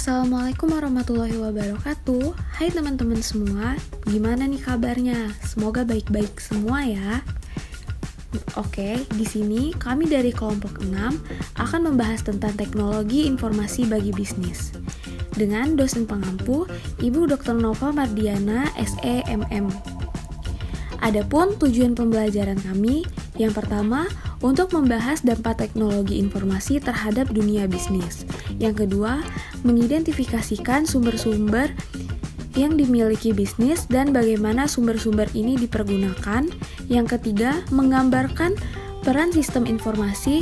Assalamualaikum warahmatullahi wabarakatuh. Hai teman-teman semua, gimana nih kabarnya? Semoga baik-baik semua ya. Oke, di sini kami dari kelompok 6 akan membahas tentang teknologi informasi bagi bisnis dengan dosen pengampu Ibu Dr. Nova Mardiana, SEMM. Adapun tujuan pembelajaran kami, yang pertama, untuk membahas dampak teknologi informasi terhadap dunia bisnis. Yang kedua, mengidentifikasikan sumber-sumber yang dimiliki bisnis dan bagaimana sumber-sumber ini dipergunakan. Yang ketiga, menggambarkan peran sistem informasi,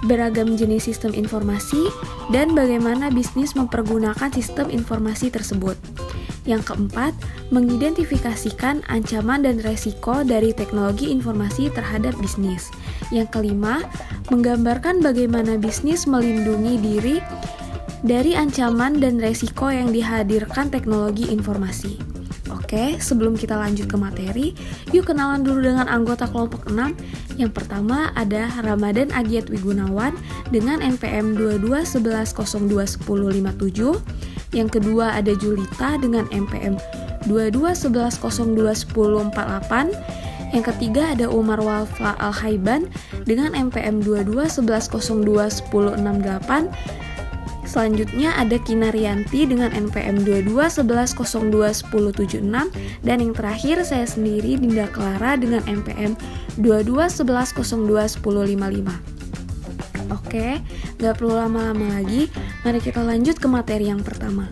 beragam jenis sistem informasi, dan bagaimana bisnis mempergunakan sistem informasi tersebut. Yang keempat, mengidentifikasikan ancaman dan resiko dari teknologi informasi terhadap bisnis. Yang kelima, menggambarkan bagaimana bisnis melindungi diri dari ancaman dan resiko yang dihadirkan teknologi informasi. Oke, sebelum kita lanjut ke materi, yuk kenalan dulu dengan anggota kelompok 6. Yang pertama ada Ramadan Agiat Wigunawan dengan NPM 2211021057. Yang kedua ada Julita dengan NPM 2211021048. Yang ketiga ada Umar Walfa Al-Haiban dengan NPM 2211021068. Selanjutnya ada Kinarianti dengan NPM 2211021076. Dan yang terakhir saya sendiri, Dinda Clara dengan NPM 2211021055. Oke, gak perlu lama-lama lagi, mari kita lanjut ke materi yang pertama.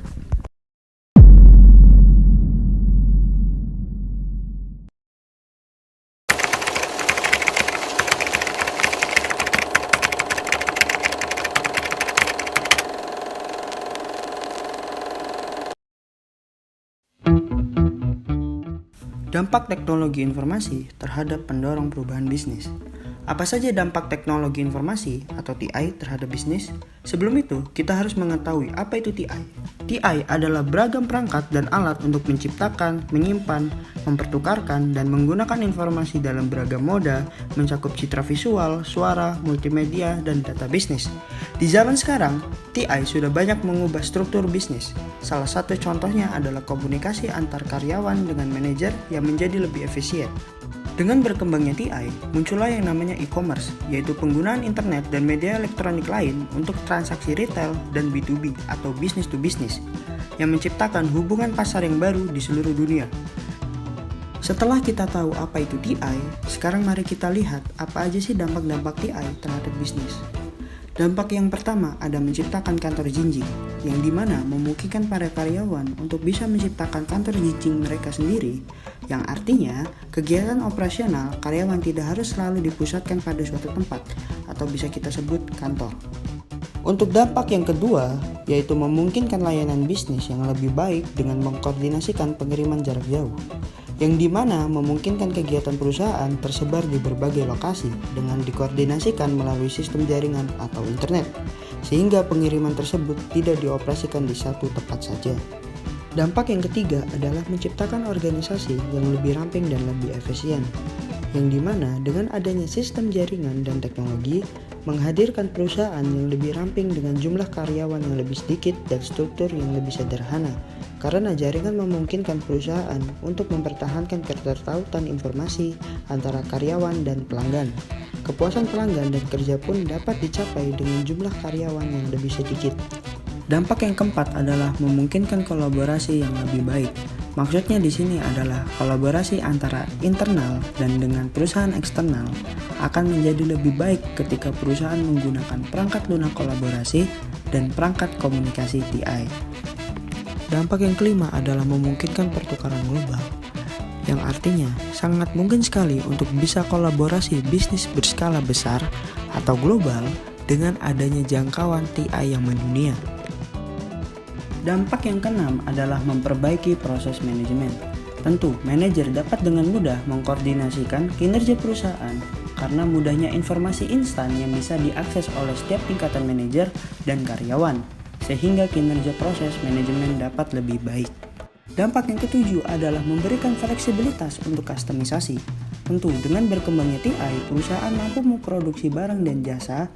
Dampak teknologi informasi terhadap pendorong perubahan bisnis. Apa saja dampak teknologi informasi atau TI terhadap bisnis? Sebelum itu, kita harus mengetahui apa itu TI. TI adalah beragam perangkat dan alat untuk menciptakan, menyimpan, mempertukarkan, dan menggunakan informasi dalam beragam moda, mencakup citra visual, suara, multimedia, dan data bisnis. Di zaman sekarang, TI sudah banyak mengubah struktur bisnis. Salah satu contohnya adalah komunikasi antar karyawan dengan manajer yang menjadi lebih efisien. Dengan berkembangnya TI, muncullah yang namanya e-commerce, yaitu penggunaan internet dan media elektronik lain untuk transaksi retail dan B2B atau business to business, yang menciptakan hubungan pasar yang baru di seluruh dunia. Setelah kita tahu apa itu TI, sekarang mari kita lihat apa aja sih dampak-dampak TI terhadap bisnis. Dampak yang pertama ada menciptakan kantor jinjing, yang dimana memungkinkan para karyawan untuk bisa menciptakan kantor jinjing mereka sendiri, yang artinya kegiatan operasional karyawan tidak harus selalu dipusatkan pada suatu tempat, atau bisa kita sebut kantor. Untuk dampak yang kedua, yaitu memungkinkan layanan bisnis yang lebih baik dengan mengkoordinasikan pengiriman jarak jauh, yang dimana memungkinkan kegiatan perusahaan tersebar di berbagai lokasi dengan dikoordinasikan melalui sistem jaringan atau internet, sehingga pengiriman tersebut tidak dioperasikan di satu tempat saja. Dampak yang ketiga adalah menciptakan organisasi yang lebih ramping dan lebih efisien, yang dimana dengan adanya sistem jaringan dan teknologi menghadirkan perusahaan yang lebih ramping dengan jumlah karyawan yang lebih sedikit dan struktur yang lebih sederhana, karena jaringan memungkinkan perusahaan untuk mempertahankan ketertautan informasi antara karyawan dan pelanggan. Kepuasan pelanggan dan kerja pun dapat dicapai dengan jumlah karyawan yang lebih sedikit. Dampak yang keempat adalah memungkinkan kolaborasi yang lebih baik. Maksudnya di sini adalah kolaborasi antara internal dan dengan perusahaan eksternal akan menjadi lebih baik ketika perusahaan menggunakan perangkat lunak kolaborasi dan perangkat komunikasi TI. Dampak yang kelima adalah memungkinkan pertukaran global, yang artinya sangat mungkin sekali untuk bisa kolaborasi bisnis berskala besar atau global dengan adanya jangkauan TI yang mendunia. Dampak yang keenam adalah memperbaiki proses manajemen. Tentu, manajer dapat dengan mudah mengkoordinasikan kinerja perusahaan karena mudahnya informasi instan yang bisa diakses oleh setiap tingkatan manajer dan karyawan, sehingga kinerja proses manajemen dapat lebih baik. Dampak yang ketujuh adalah memberikan fleksibilitas untuk kustomisasi. Tentu, dengan berkembangnya TI, perusahaan mampu memproduksi barang dan jasa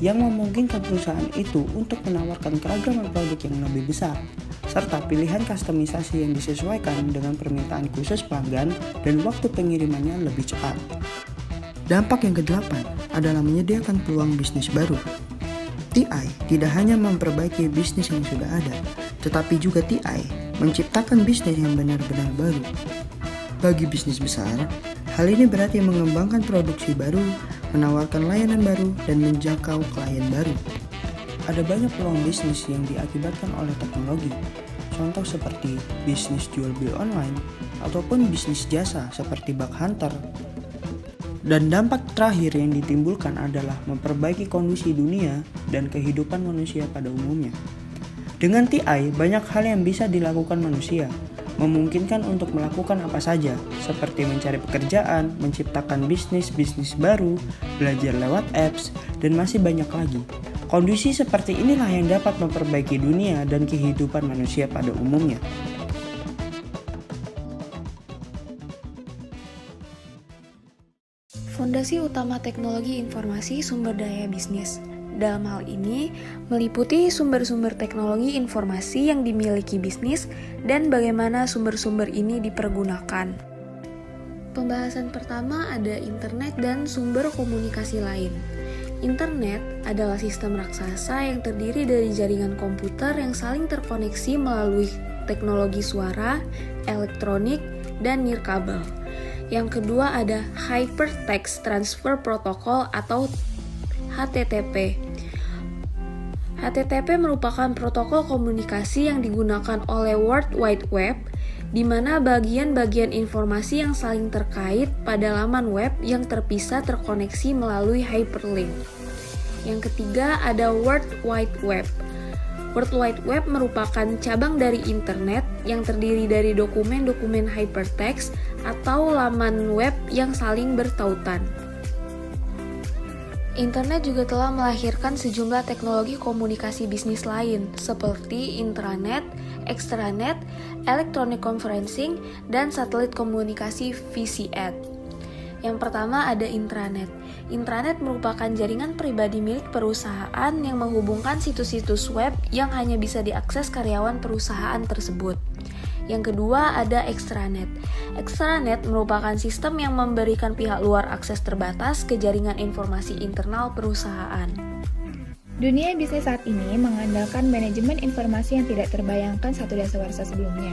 yang memungkinkan perusahaan itu untuk menawarkan keragaman produk yang lebih besar, serta pilihan kustomisasi yang disesuaikan dengan permintaan khusus pelanggan dan waktu pengirimannya lebih cepat. Dampak yang kedelapan adalah menyediakan peluang bisnis baru. TI tidak hanya memperbaiki bisnis yang sudah ada, tetapi juga TI menciptakan bisnis yang benar-benar baru. Bagi bisnis besar, hal ini berarti mengembangkan produksi baru, menawarkan layanan baru, dan menjangkau klien baru. Ada banyak peluang bisnis yang diakibatkan oleh teknologi, contoh seperti bisnis jual beli online, ataupun bisnis jasa seperti bug hunter. Dan dampak terakhir yang ditimbulkan adalah memperbaiki kondisi dunia dan kehidupan manusia pada umumnya. Dengan TI, banyak hal yang bisa dilakukan manusia, memungkinkan untuk melakukan apa saja, seperti mencari pekerjaan, menciptakan bisnis baru, belajar lewat apps, dan masih banyak lagi. Kondisi seperti inilah yang dapat memperbaiki dunia dan kehidupan manusia pada umumnya. Fondasi utama teknologi informasi sumber daya bisnis. Dalam hal ini, meliputi sumber-sumber teknologi informasi yang dimiliki bisnis dan bagaimana sumber-sumber ini dipergunakan. Pembahasan pertama ada internet dan sumber komunikasi lain. Internet adalah sistem raksasa yang terdiri dari jaringan komputer yang saling terkoneksi melalui teknologi suara, elektronik, dan nirkabel. Yang kedua ada Hypertext Transfer Protocol atau HTTP. HTTP merupakan protokol komunikasi yang digunakan oleh World Wide Web, di mana bagian-bagian informasi yang saling terkait pada laman web yang terpisah terkoneksi melalui hyperlink. Yang ketiga ada World Wide Web. World Wide Web merupakan cabang dari internet yang terdiri dari dokumen-dokumen hypertext atau laman web yang saling bertautan. Internet juga telah melahirkan sejumlah teknologi komunikasi bisnis lain seperti intranet, extranet, electronic conferencing, dan satelit komunikasi VCN. Yang pertama ada intranet. Intranet merupakan jaringan pribadi milik perusahaan yang menghubungkan situs-situs web yang hanya bisa diakses karyawan perusahaan tersebut. Yang kedua ada extranet. Extranet merupakan sistem yang memberikan pihak luar akses terbatas ke jaringan informasi internal perusahaan. Dunia bisnis saat ini mengandalkan manajemen informasi yang tidak terbayangkan satu dasawarsa sebelumnya.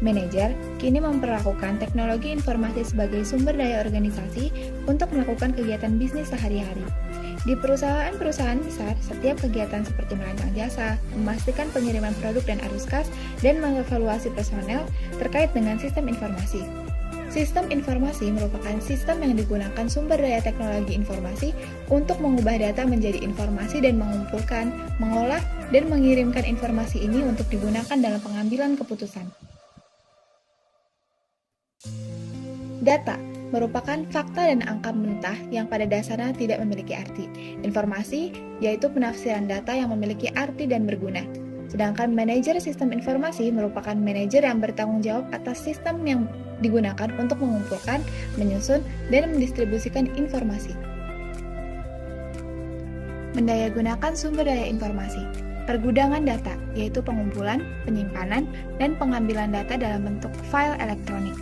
Manajer kini memperlakukan teknologi informasi sebagai sumber daya organisasi untuk melakukan kegiatan bisnis sehari-hari. Di perusahaan-perusahaan besar, setiap kegiatan seperti merancang jasa, memastikan pengiriman produk dan arus kas, dan mengevaluasi personel terkait dengan sistem informasi. Sistem informasi merupakan sistem yang digunakan sumber daya teknologi informasi untuk mengubah data menjadi informasi dan mengumpulkan, mengolah, dan mengirimkan informasi ini untuk digunakan dalam pengambilan keputusan. Data merupakan fakta dan angka mentah yang pada dasarnya tidak memiliki arti. Informasi yaitu penafsiran data yang memiliki arti dan berguna. Sedangkan manajer sistem informasi merupakan manajer yang bertanggung jawab atas sistem yang digunakan untuk mengumpulkan, menyusun, dan mendistribusikan informasi. Mendayagunakan sumber daya informasi. Pergudangan data, yaitu pengumpulan, penyimpanan, dan pengambilan data dalam bentuk file elektronik.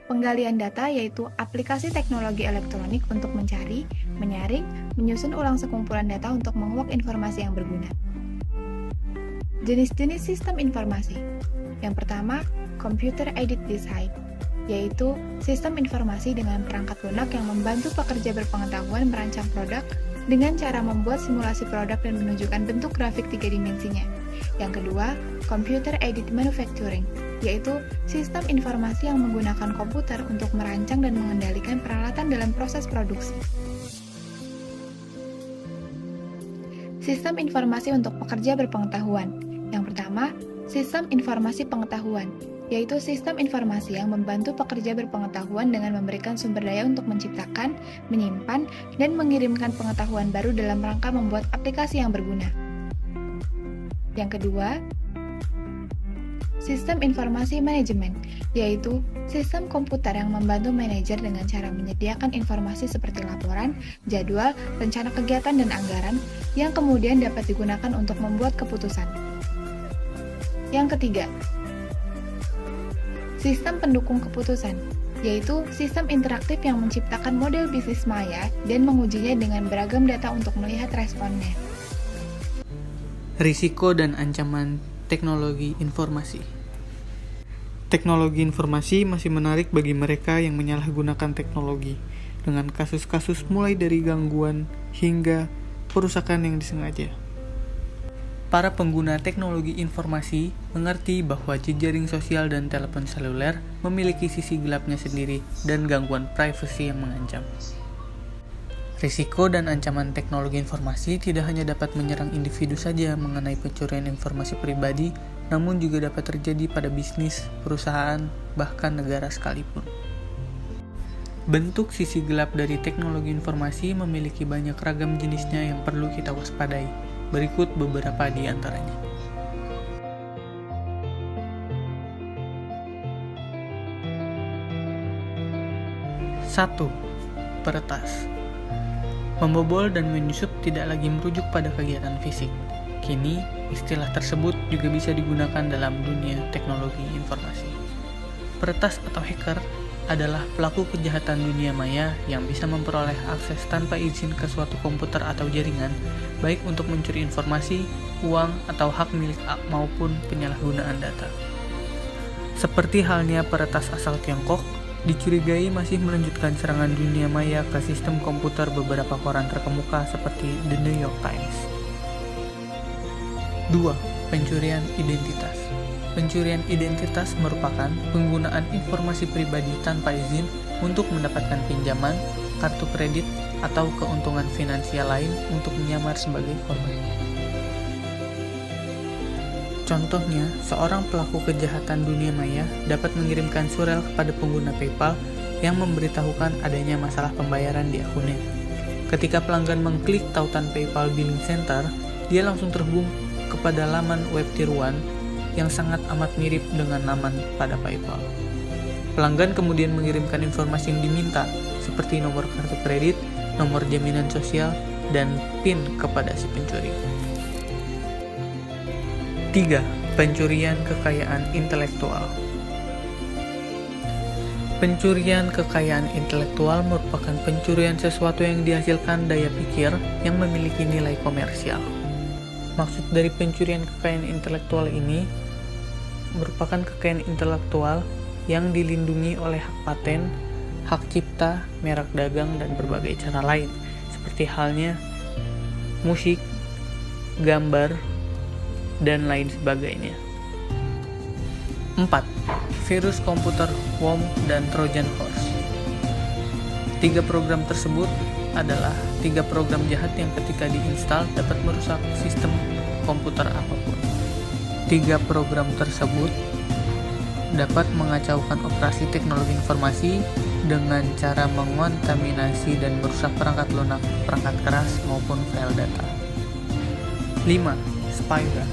Penggalian data yaitu aplikasi teknologi elektronik untuk mencari, menyaring, menyusun ulang sekumpulan data untuk menguak informasi yang berguna. Jenis-jenis sistem informasi. Yang pertama, Computer Aided Design, yaitu sistem informasi dengan perangkat lunak yang membantu pekerja berpengetahuan merancang produk dengan cara membuat simulasi produk dan menunjukkan bentuk grafik 3 dimensinya. Yang kedua, Computer Aided Manufacturing, yaitu sistem informasi yang menggunakan komputer untuk merancang dan mengendalikan peralatan dalam proses produksi. Sistem informasi untuk pekerja berpengetahuan. Yang pertama, sistem informasi pengetahuan, yaitu sistem informasi yang membantu pekerja berpengetahuan dengan memberikan sumber daya untuk menciptakan, menyimpan, dan mengirimkan pengetahuan baru dalam rangka membuat aplikasi yang berguna. Yang kedua, sistem informasi manajemen, yaitu sistem komputer yang membantu manajer dengan cara menyediakan informasi seperti laporan, jadwal, rencana kegiatan, dan anggaran yang kemudian dapat digunakan untuk membuat keputusan. Yang ketiga, sistem pendukung keputusan, yaitu sistem interaktif yang menciptakan model bisnis maya dan mengujinya dengan beragam data untuk melihat responnya. Risiko dan ancaman teknologi informasi. Teknologi informasi masih menarik bagi mereka yang menyalahgunakan teknologi, dengan kasus-kasus mulai dari gangguan hingga perusakan yang disengaja. Para pengguna teknologi informasi mengerti bahwa jejaring sosial dan telepon seluler memiliki sisi gelapnya sendiri dan gangguan privasi yang mengancam. Risiko dan ancaman teknologi informasi tidak hanya dapat menyerang individu saja mengenai pencurian informasi pribadi, namun juga dapat terjadi pada bisnis, perusahaan, bahkan negara sekalipun. Bentuk sisi gelap dari teknologi informasi memiliki banyak ragam jenisnya yang perlu kita waspadai. Berikut beberapa di antaranya. 1. Peretas. Membobol dan menyusup tidak lagi merujuk pada kegiatan fisik. Kini, istilah tersebut juga bisa digunakan dalam dunia teknologi informasi. Peretas atau hacker adalah pelaku kejahatan dunia maya yang bisa memperoleh akses tanpa izin ke suatu komputer atau jaringan, baik untuk mencuri informasi, uang, atau hak milik maupun penyalahgunaan data. Seperti halnya peretas asal Tiongkok, dicurigai masih melanjutkan serangan dunia maya ke sistem komputer beberapa koran terkemuka seperti The New York Times. 2. Pencurian identitas. Pencurian identitas merupakan penggunaan informasi pribadi tanpa izin untuk mendapatkan pinjaman, kartu kredit, atau keuntungan finansial lain untuk menyamar sebagai korban. Contohnya, seorang pelaku kejahatan dunia maya dapat mengirimkan surel kepada pengguna PayPal yang memberitahukan adanya masalah pembayaran di akunnya. Ketika pelanggan mengklik tautan PayPal Billing Center, dia langsung terhubung kepada laman web tiruan yang sangat amat mirip dengan laman pada PayPal. Pelanggan kemudian mengirimkan informasi yang diminta, seperti nomor kartu kredit, nomor jaminan sosial, dan PIN kepada si pencuri. 3. Pencurian kekayaan intelektual. Pencurian kekayaan intelektual merupakan pencurian sesuatu yang dihasilkan daya pikir yang memiliki nilai komersial. Maksud dari pencurian kekayaan intelektual ini merupakan kekayaan intelektual yang dilindungi oleh hak paten, hak cipta, merek dagang, dan berbagai cara lain, seperti halnya musik, gambar, dan lain sebagainya. 4. Virus komputer, worm, dan Trojan horse. 3 program tersebut adalah 3 program jahat yang ketika diinstal dapat merusak sistem komputer apapun. 3 program tersebut dapat mengacaukan operasi teknologi informasi dengan cara mengontaminasi dan merusak perangkat lunak, perangkat keras, maupun file data. 5. Spyware.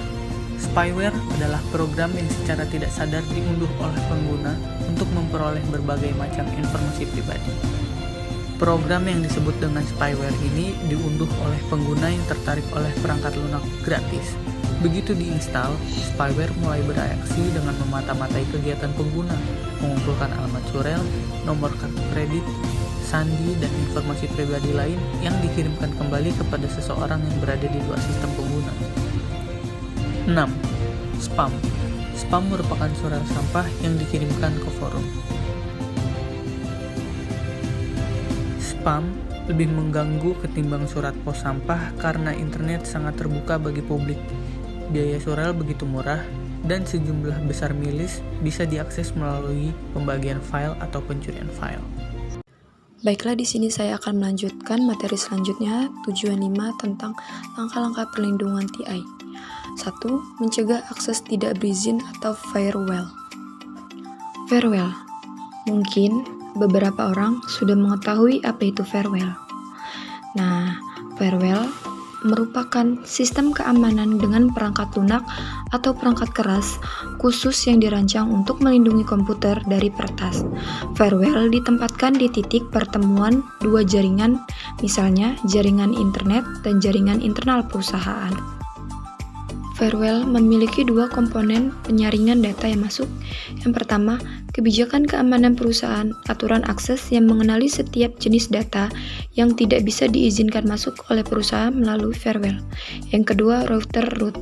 Spyware adalah program yang secara tidak sadar diunduh oleh pengguna untuk memperoleh berbagai macam informasi pribadi. Program yang disebut dengan spyware ini diunduh oleh pengguna yang tertarik oleh perangkat lunak gratis. Begitu diinstal, spyware mulai bereaksi dengan memata-matai kegiatan pengguna, mengumpulkan alamat surel, nomor kartu kredit, sandi, dan informasi pribadi lain yang dikirimkan kembali kepada seseorang yang berada di luar sistem pengguna. 6. Spam. Spam merupakan surel sampah yang dikirimkan ke forum. Spam lebih mengganggu ketimbang surat pos sampah karena internet sangat terbuka bagi publik. Biaya surel begitu murah dan sejumlah besar milis bisa diakses melalui pembagian file atau pencurian file. Baiklah, di sini saya akan melanjutkan materi selanjutnya, tujuan 5 tentang langkah-langkah perlindungan TI. 1. Mencegah akses tidak berizin atau firewall. Firewall. Mungkin beberapa orang sudah mengetahui apa itu firewall. Nah, firewall merupakan sistem keamanan dengan perangkat lunak atau perangkat keras khusus yang dirancang untuk melindungi komputer dari peretas. Firewall ditempatkan di titik pertemuan dua jaringan, misalnya jaringan internet dan jaringan internal perusahaan. Firewall memiliki dua komponen penyaringan data yang masuk. Yang pertama, kebijakan keamanan perusahaan, aturan akses yang mengenali setiap jenis data yang tidak bisa diizinkan masuk oleh perusahaan melalui firewall. Yang kedua, router route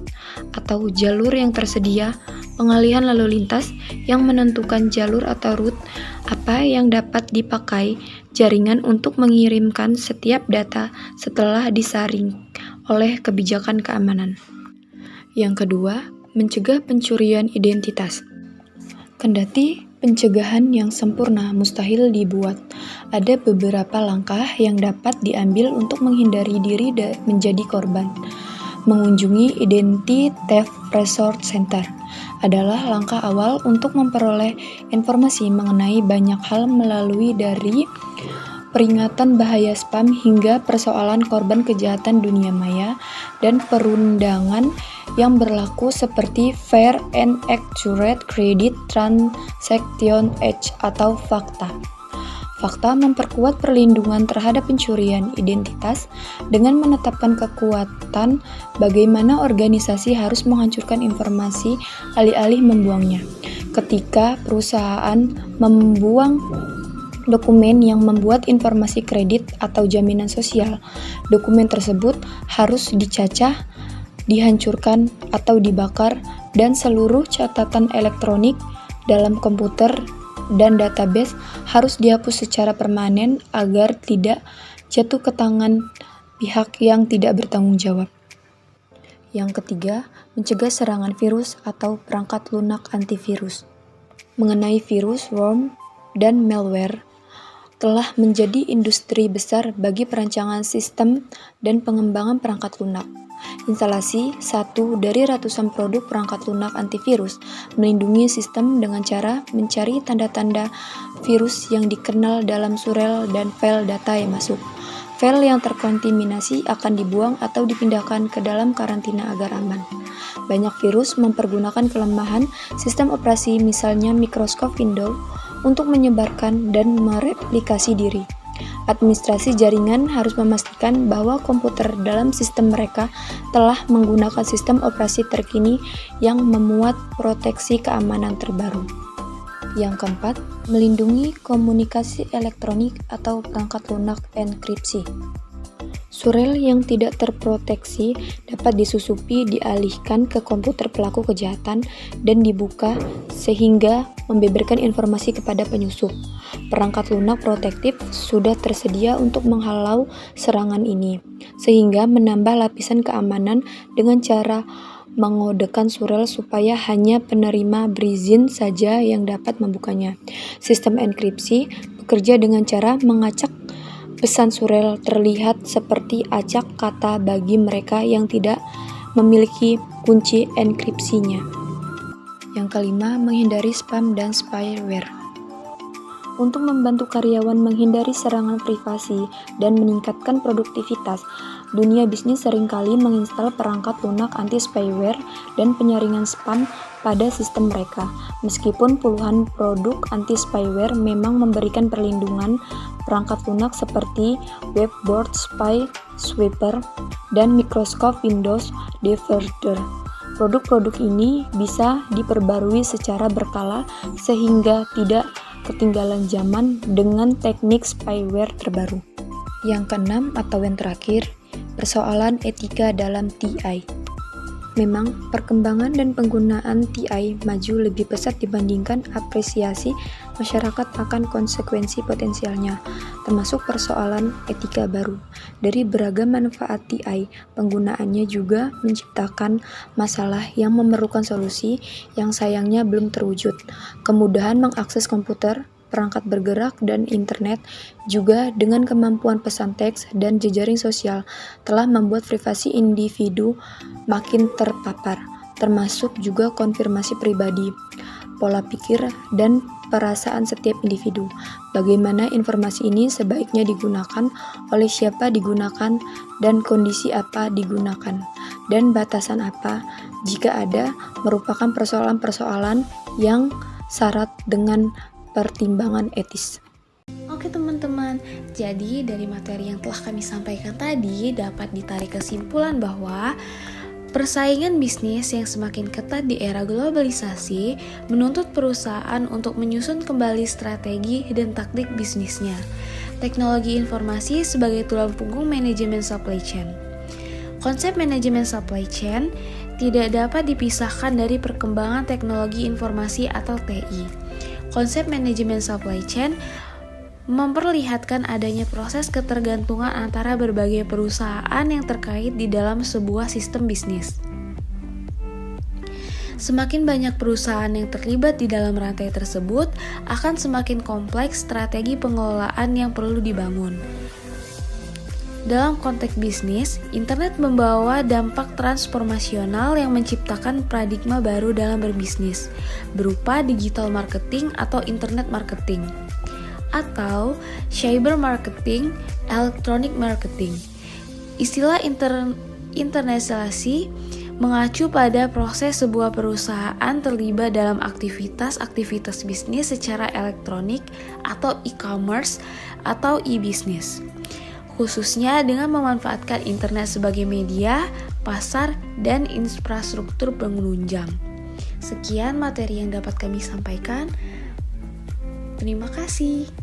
atau jalur yang tersedia, pengalihan lalu lintas yang menentukan jalur atau route apa yang dapat dipakai jaringan untuk mengirimkan setiap data setelah disaring oleh kebijakan keamanan. Yang kedua, mencegah pencurian identitas. Kendati pencegahan yang sempurna mustahil dibuat, ada beberapa langkah yang dapat diambil untuk menghindari diri menjadi korban. Mengunjungi Identity Theft Resource Center adalah langkah awal untuk memperoleh informasi mengenai banyak hal melalui dari peringatan bahaya spam hingga persoalan korban kejahatan dunia maya dan perundangan yang berlaku seperti Fair and Accurate Credit Transaction Act atau FACTA. FACTA memperkuat perlindungan terhadap pencurian identitas dengan menetapkan kekuatan bagaimana organisasi harus menghancurkan informasi alih-alih membuangnya. Ketika perusahaan membuang dokumen yang membuat informasi kredit atau jaminan sosial, dokumen tersebut harus dicacah, dihancurkan atau dibakar, dan seluruh catatan elektronik dalam komputer dan database harus dihapus secara permanen agar tidak jatuh ke tangan pihak yang tidak bertanggung jawab. Yang ketiga, mencegah serangan virus atau perangkat lunak antivirus. Mengenai virus, worm, dan malware telah menjadi industri besar bagi perancangan sistem dan pengembangan perangkat lunak. Instalasi satu dari ratusan produk perangkat lunak antivirus melindungi sistem dengan cara mencari tanda-tanda virus yang dikenal dalam surel dan file data yang masuk. File yang terkontaminasi akan dibuang atau dipindahkan ke dalam karantina agar aman. Banyak virus mempergunakan kelemahan sistem operasi, misalnya Microsoft Windows, untuk menyebarkan dan mereplikasi diri. Administrasi jaringan harus memastikan bahwa komputer dalam sistem mereka telah menggunakan sistem operasi terkini yang memuat proteksi keamanan terbaru. Yang keempat, melindungi komunikasi elektronik atau perangkat lunak enkripsi. Surel yang tidak terproteksi dapat disusupi dialihkan ke komputer pelaku kejahatan dan dibuka sehingga membeberkan informasi kepada penyusup. Perangkat lunak protektif sudah tersedia untuk menghalau serangan ini, sehingga menambah lapisan keamanan dengan cara mengodekan surel supaya hanya penerima berizin saja yang dapat membukanya. Sistem enkripsi bekerja dengan cara mengacak pesan surel terlihat seperti acak kata bagi mereka yang tidak memiliki kunci enkripsinya. Yang kelima, menghindari spam dan spyware. Untuk membantu karyawan menghindari serangan privasi dan meningkatkan produktivitas, dunia bisnis seringkali menginstal perangkat lunak anti-spyware dan penyaringan spam pada sistem mereka. Meskipun puluhan produk anti-spyware memang memberikan perlindungan, perangkat lunak seperti Webboard Spy Sweeper dan Microsoft Windows Defender. Produk-produk ini bisa diperbarui secara berkala sehingga tidak ketinggalan zaman dengan teknik spyware terbaru. Yang keenam atau yang terakhir, persoalan etika dalam TI. Memang, perkembangan dan penggunaan TI maju lebih pesat dibandingkan apresiasi masyarakat akan konsekuensi potensialnya, termasuk persoalan etika baru. Dari beragam manfaat TI, penggunaannya juga menciptakan masalah yang memerlukan solusi yang sayangnya belum terwujud. Kemudahan mengakses komputer, perangkat bergerak, dan internet, juga dengan kemampuan pesan teks dan jejaring sosial, telah membuat privasi individu makin terpapar, termasuk juga konfirmasi pribadi, pola pikir, dan perasaan setiap individu. Bagaimana informasi ini sebaiknya digunakan, oleh siapa digunakan, dan kondisi apa digunakan, dan batasan apa, jika ada, merupakan persoalan-persoalan yang syarat dengan pertimbangan etis. Oke teman-teman, jadi dari materi yang telah kami sampaikan tadi dapat ditarik kesimpulan bahwa persaingan bisnis yang semakin ketat di era globalisasi menuntut perusahaan untuk menyusun kembali strategi dan taktik bisnisnya. Teknologi informasi sebagai tulang punggung manajemen supply chain. Konsep manajemen supply chain tidak dapat dipisahkan dari perkembangan teknologi informasi atau TI. Konsep manajemen supply chain memperlihatkan adanya proses ketergantungan antara berbagai perusahaan yang terkait di dalam sebuah sistem bisnis. Semakin banyak perusahaan yang terlibat di dalam rantai tersebut, akan semakin kompleks strategi pengelolaan yang perlu dibangun. Dalam konteks bisnis, internet membawa dampak transformasional yang menciptakan paradigma baru dalam berbisnis, berupa digital marketing atau internet marketing, atau cyber marketing, electronic marketing. Istilah internalisasi mengacu pada proses sebuah perusahaan terlibat dalam aktivitas bisnis secara elektronik atau e-commerce atau e-business, khususnya dengan memanfaatkan internet sebagai media, pasar, dan infrastruktur penunjang. Sekian materi yang dapat kami sampaikan. Terima kasih.